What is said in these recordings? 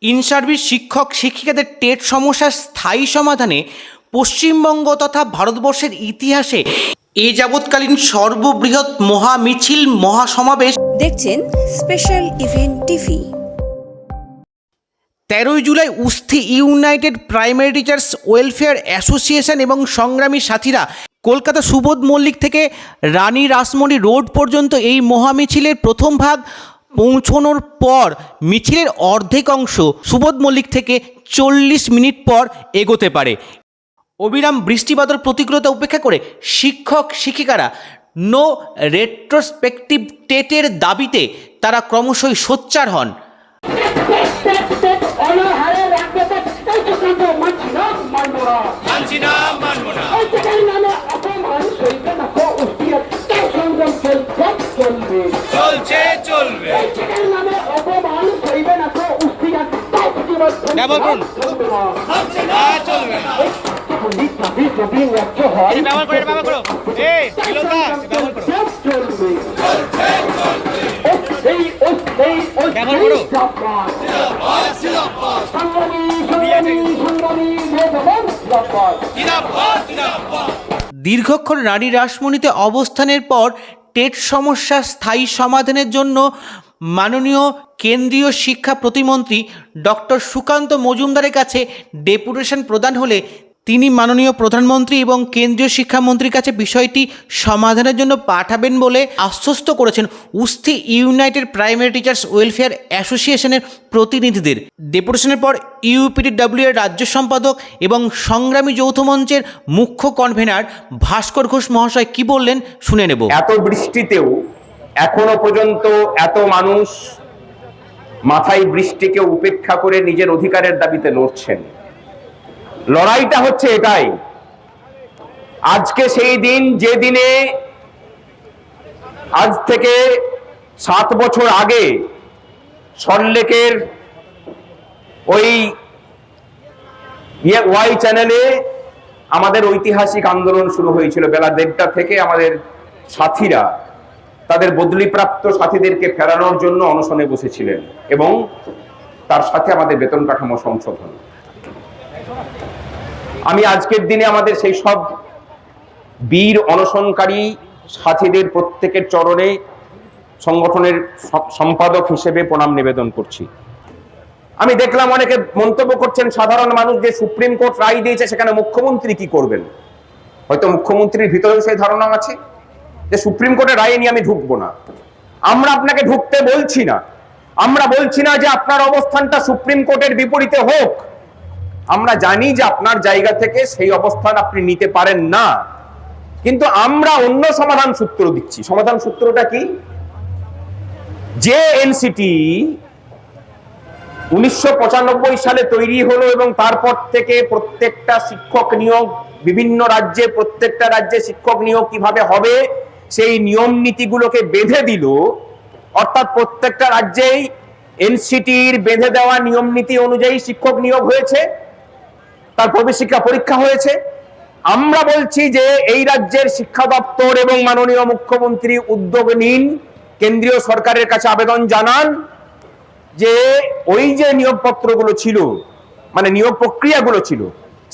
In service শিক্ষক শিক্ষিকাদের TET সমস্যার স্থায়ী সমাধানে পশ্চিমবঙ্গ তথা ভারতবর্ষের ইতিহাসে এ যাবৎকালীন সর্ববৃহৎ মহামিছিল মহাসমাবেশ দেখছেন স্পেশাল ইভেন্ট টিভি। 13ই জুলাই Usthi united primary teachers welfare association এবং সংগ্রামী সাথীরা কলকাতা সুবোধ মল্লিক থেকে রানী রাসমণি রোড পর্যন্ত এই মহামিছিলের প্রথম ভাগ পৌঁছানোর পর মিছিলের অর্ধেক অংশ সুবোধ মল্লিক থেকে 40 মিনিট পর এগোতে পারে। অবিরাম বৃষ্টিবাদল প্রতিকূলতা উপেক্ষা করে শিক্ষক শিক্ষিকারা নো রেট্রোস্পেক্টিভ টেটের দাবিতে তারা ক্রমশই সোচ্চার হন। দীর্ঘক্ষণ রানী রাসমণিতে অবস্থানের পর টেট সমস্যার স্থায়ী সমাধানের জন্য মাননীয় কেন্দ্রীয় শিক্ষা প্রতিমন্ত্রী ডক্টর সুকান্ত মজুমদারের কাছে ডেপুটেশন প্রদান হলে তিনি মাননীয় প্রধানমন্ত্রী এবং কেন্দ্রীয় শিক্ষামন্ত্রীর কাছে বিষয়টি সমাধানের জন্য পাঠাবেন বলে আশ্বস্ত করেছেন উস্থি ইউনাইটেড প্রাইমারি টিচার্স ওয়েলফেয়ার অ্যাসোসিয়েশনের প্রতিনিধিদের। ডেপুটেশনের পর ইউপিটিডব্লিউ এর রাজ্য সম্পাদক এবং সংগ্রামী যৌথ মঞ্চের মুখ্য কনভেনার ভাস্কর ঘোষ মহাশয় কি বললেন শুনে নেব। এত বৃষ্টিতেও এখনো পর্যন্ত এত মানুষ মাথায় বৃষ্টিকে উপেক্ষা করে নিজের অধিকারের দাবিতে লড়ছেন। লড়াইটা হচ্ছে এটাই, আজকে সেই দিন যে দিনে আজ থেকে 7 বছর আগে সল্টলেকের ওই ওয়াই চ্যানেলে আমাদের ঐতিহাসিক আন্দোলন শুরু হয়েছিল। বেলা 1:30 থেকে আমাদের সাথীরা তাদের বদলিপ্রাপ্ত সাথীদেরকে ফেরানোর জন্য অনশনে বসেছিলেন এবং তার সাথে আমাদের বেতন কাঠামো সংশোধন। আমি আজকের দিনে আমাদের সেই সব বীর অনশনকারী সাথীদের প্রত্যেকের চরণে সংগঠনের সম্পাদক হিসেবে প্রণাম নিবেদন করছি। আমি দেখলাম অনেকে মন্তব্য করছেন সাধারণ মানুষ যে সুপ্রিম কোর্ট রায় দিয়েছে সেখানে মুখ্যমন্ত্রী কি করবেন। হয়তো মুখ্যমন্ত্রীর ভিতরেও সেই ধারণা আছে যে সুপ্রিম কোর্টের রায় নিয়ে আমি ঢুকবো না। আমরা আপনাকে ঢুকতে বলছি না, আমরা বলছি না যে আপনার অবস্থানটা সুপ্রিম কোর্টের বিপরীতে হোক। আমরা জানি যে আপনার জায়গা থেকে সেই অবস্থান আপনি নিতে পারেন না, কিন্তু আমরা অন্য সমাধান সূত্র দিচ্ছি। সমাধান সূত্রটা কি? যে এনসিটি 1995 সালে তৈরি হলো এবং তারপর থেকে প্রত্যেকটা শিক্ষক নিয়োগ বিভিন্ন রাজ্যে, প্রত্যেকটা রাজ্যে শিক্ষক নিয়োগ কিভাবে হবে সেই নিয়ম নীতিগুলোকে বেঁধে দিল। অর্থাৎ প্রত্যেকটা রাজ্যেই এনসিটির বেঁধে দেওয়া নিয়ম নীতি অনুযায়ী শিক্ষক নিয়োগ হয়েছে, তার প্রবেশিকা পরীক্ষা হয়েছে। আমরা বলছি যে এই রাজ্যের শিক্ষা দপ্তর এবং মাননীয় মুখ্যমন্ত্রী উদ্যোগ নিন, কেন্দ্রীয় সরকারের কাছে আবেদন জানান যে ওই যে নিয়োগপত্রগুলো ছিল, মানে নিয়োগ প্রক্রিয়াগুলো ছিল,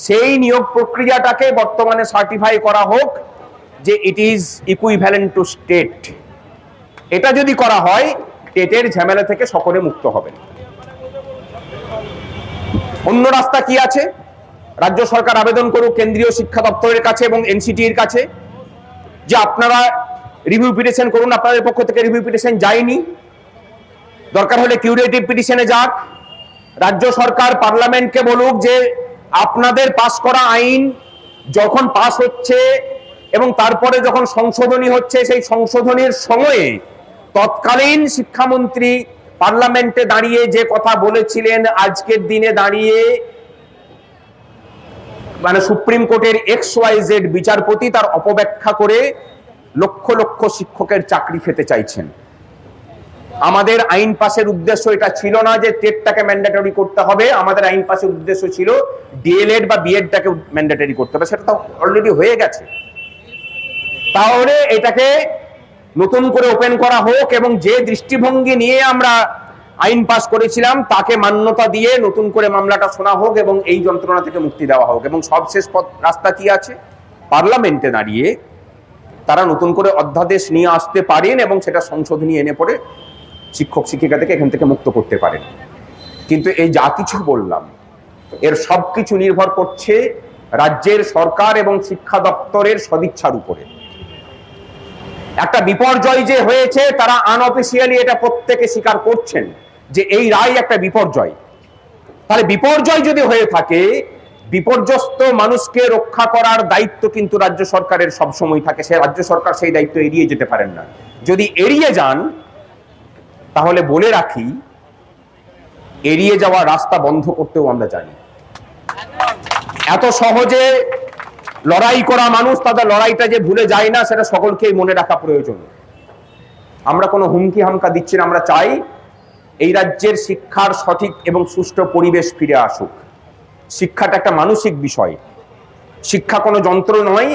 সেই নিয়োগ প্রক্রিয়াটাকে বর্তমানে সার্টিফাই করা হোক যে it is equivalent to state. এটা যদি করা হয় টেটের ঝামেলা থেকে সকলে মুক্ত হবেন। অন্য রাস্তা কি আছে? রাজ্য সরকার আবেদন করুক কেন্দ্রীয় শিক্ষা দপ্তরের কাছে এবং এনসিটির কাছে যে আপনারা রিভিউ পিটিশন করুন। আপনাদের পক্ষ থেকে রিভিউ পিটিশন যায়নি, দরকার হলে কিউরেটিভ পিটিশনে যাক। রাজ্য সরকার পার্লামেন্টকে বলুক যে আপনাদের পাস করা আইন যখন পাস হচ্ছে এবং তারপরে যখন সংশোধনী হচ্ছে, সেই সংশোধনীর সময়ে তৎকালীন শিক্ষামন্ত্রী পার্লামেন্টে দাঁড়িয়ে যে কথা বলেছিলেন আজকের দিনে দাঁড়িয়ে মানে সুপ্রিম কোর্টের XYZ বিচারপতি তার অপব্যাখ্যা করে লক্ষ লক্ষ শিক্ষকের চাকরি খেতে চাইছেন। আমাদের আইন পাশের উদ্দেশ্য এটা ছিল না যে টেটটাকে ম্যান্ডেটরি করতে হবে। আমাদের আইন পাশের উদ্দেশ্য ছিল ডিএলএড বা বিএডটাকে ম্যান্ডেটরি করতে হবে। সেটা তো অলরেডি হয়ে গেছে। তাহলে এটাকে নতুন করে ওপেন করা হোক এবং যে দৃষ্টিভঙ্গি নিয়ে আমরা আইন পাস করেছিলাম তাকে মান্যতা দিয়ে নতুন করে মামলাটা শোনা হোক এবং এই যন্ত্রণা থেকে মুক্তি দেওয়া হোক। এবং সবশেষ রাস্তা কি আছে? পার্লামেন্টে দাঁড়িয়ে তারা নতুন করে অধ্যাদেশ নিয়ে আসতে পারেন এবং সেটা সংশোধনী এনে পড়ে শিক্ষক শিক্ষিকাদেরকে এখান থেকে মুক্ত করতে পারেন। কিন্তু এই যা কিছু বললাম এর সবকিছু নির্ভর করছে রাজ্যের সরকার এবং শিক্ষা দপ্তরের সদিচ্ছার উপরে। একটা বিপর্যয় যে হয়েছে তারা আনঅফিসিয়ালি এটা প্রত্যেকে স্বীকার করছেন যে এই রায় একটা বিপর্যয়। তাহলে বিপর্যয় যদি হয়ে থাকে, বিপর্যস্ত মানুষকে রক্ষা করার দায়িত্ব কিন্তু রাজ্য সরকারের সবসময় থাকে। সে রাজ্য সরকার সেই দায়িত্ব এড়িয়ে যেতে পারেন না। যদি এড়িয়ে যান তাহলে বলে রাখি, এড়িয়ে যাওয়া রাস্তা বন্ধ করতেও আমরা জানি। এত সহজে লড়াই করা মানুষ তাদের লড়াইটা যে ভুলে যায় না সেটা সকলকেই মনে রাখা প্রয়োজন। আমরা কোনো হুমকি হামকা দিচ্ছি না, আমরা চাই এই রাজ্যের শিক্ষার সঠিক এবং সুষ্ঠু পরিবেশ ফিরে আসুক। শিক্ষাটা একটা মানসিক বিষয়। শিক্ষা কোনো যন্ত্র নয়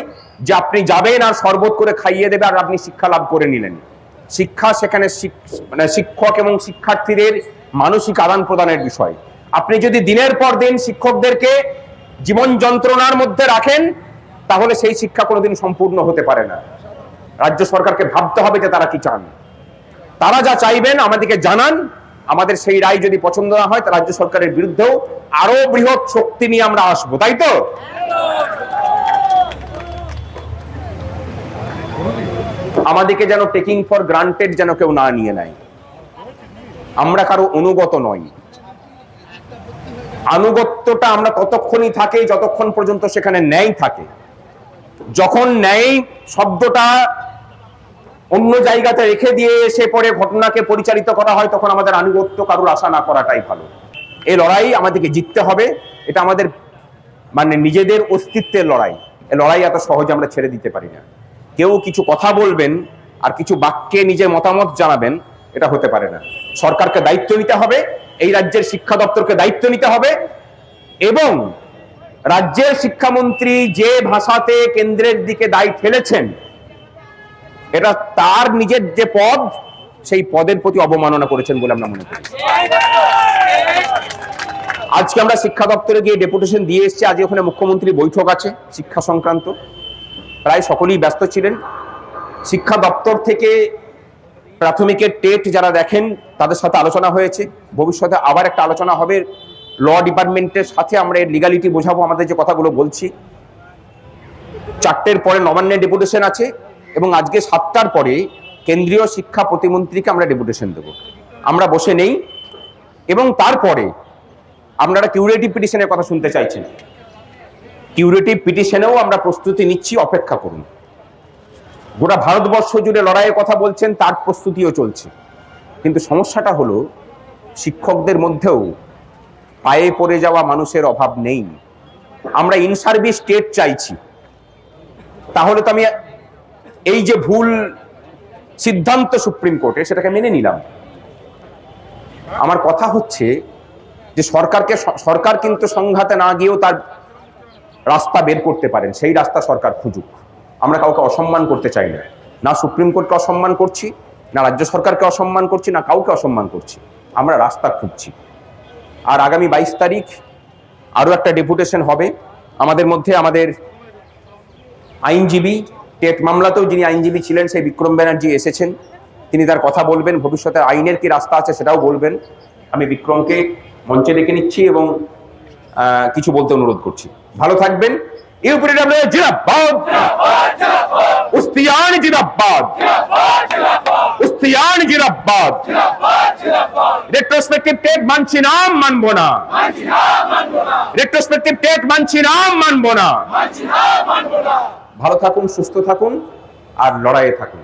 যে আপনি যাবেন আর শরবত করে খাইয়ে দেবে আর আপনি শিক্ষা লাভ করে নিলেন। শিক্ষা সেখানে শিক্ষক এবং শিক্ষার্থীদের মানসিক আদান প্রদানের বিষয়। আপনি যদি দিনের পর দিন শিক্ষকদেরকে জীবন যন্ত্রণার মধ্যে রাখেন তাহলে সেই শিক্ষা কোনোদিন সম্পূর্ণ হতে পারে না। রাজ্য সরকারকে ভাবতে হবে যে তারা কি চান। তারা যা চাইবেন আমাদেরকে জানান। আমাদের সেই রায় যদি পছন্দ না হয় তা রাজ্য সরকারের বিরুদ্ধেও আরো বৃহৎ শক্তি নিয়ে আমরা আসবো, তাই তো? আমাদেরকে যেন টেকিং ফর গ্রান্টেড যেন কেউ না নিয়ে নেয়। আমরা কারো অনুগত নই। আনুগত্যটা আমরা ততক্ষণই থাকে যতক্ষণ পর্যন্ত সেখানে ন্যায় থাকে। যখন ন্যায় শব্দটা অন্য জায়গাতে রেখে দিয়ে এসে পরে ঘটনাকে পরিচালিত করা হয় তখন আমাদের আনুগত্য কারোর আশা না করাটাই ভালো। এই লড়াই আমাদেরকে জিততে হবে। এটা আমাদের নিজেদের অস্তিত্বের লড়াই। এই লড়াই এত সহজে আমরা ছেড়ে দিতে পারি না। কেউ কিছু কথা বলবেন আর কিছু বাক্যে নিজের মতামত জানাবেন, এটা হতে পারে না। সরকারকে দায়িত্ব নিতে হবে, এই রাজ্যের শিক্ষা দপ্তরকে দায়িত্ব নিতে হবে এবং রাজ্যের শিক্ষামন্ত্রী যে ভাষাতে কেন্দ্রের দিকে দায় ঠেলেছেন এটা তার নিজের যে পদ সেই পদের প্রতি অবমাননা করেছেন বলে আমরা মনে করি। আজকে আমরা শিক্ষা দপ্তরে গিয়ে ডেপুটেশন দিয়ে এসেছি। আজ ওখানে মুখ্যমন্ত্রী বৈঠক আছে শিক্ষা সংক্রান্ত, প্রায় সকলেই ব্যস্ত ছিলেন। শিক্ষা দপ্তর থেকে প্রাথমিকের টেট যারা দেখেন তাদের সাথে আলোচনা হয়েছে। ভবিষ্যতে আবার একটা আলোচনা হবে ল ডিপার্টমেন্টের সাথে। আমরা এর লিগালিটি বোঝাবো আমাদের যে কথাগুলো বলছি। 4টের পরে নবান্নের ডেপুটেশন আছে এবং আজকে 7টার পরে কেন্দ্রীয় শিক্ষা প্রতিমন্ত্রীকে আমরা ডেপুটেশন দেব। আমরা বসে নেই এবং তারপরে আপনারা কিউরেটিভ পিটিশনের কথা শুনতে চাইছেন। কিউরেটিভ পিটিশনেও আমরা প্রস্তুতি নিচ্ছি, অপেক্ষা করুন। গোটা ভারতবর্ষ জুড়ে লড়াইয়ের কথা বলছেন, তার প্রস্তুতিও চলছে। কিন্তু সমস্যাটা হলো শিক্ষকদের মধ্যেও পায়ে পড়ে যাওয়া মানুষের অভাব নেই। আমরা ইন সার্ভিস স্টেট চাইছি। তাহলে তো আমি এই যে ভুল সিদ্ধান্ত সুপ্রিম কোর্টে সেটাকে মেনে নিলাম। আমার কথা হচ্ছে যে সরকার কিন্তু সংঘাতে না গিয়েও তার রাস্তা বের করতে পারেন, সেই রাস্তা সরকার খুঁজুক। আমরা কাউকে অসম্মান করতে চাই না, না সুপ্রিম কোর্টকে অসম্মান করছি, না রাজ্য সরকারকে অসম্মান করছি, না কাউকে অসম্মান করছি। আমরা রাস্তা খুঁজছি। আর আগামী 22 তারিখ আরো একটা ডেপুটেশন হবে। আমাদের মধ্যে আমাদের আইনজীবী, টেট মামলাতেও যিনি আইনজীবী ছিলেন সেই বিক্রম ব্যানার্জি এসেছেন। তিনি তার কথা বলবেন, ভবিষ্যতে আইনের কি রাস্তা আছে সেটাও বলবেন। আমি বিক্রমকে মঞ্চে ডেকে নিচ্ছি এবং কিছু বলতে অনুরোধ করছি। ভালো থাকবেন। ইউপিডব্লিউ জিন্দাবাদ, উস্তিয়ান জিন্দাবাদ, উস্তিয়ান জিন্দাবাদ। রেট্রোস্পেক্টিভ টেট মানছি না, মানবো না। রেট্রোস্পেক্টিভ টেট মানছি না, মানবো না। ভালো থাকুন, সুস্থ থাকুন আর লড়াইয়ে থাকুন।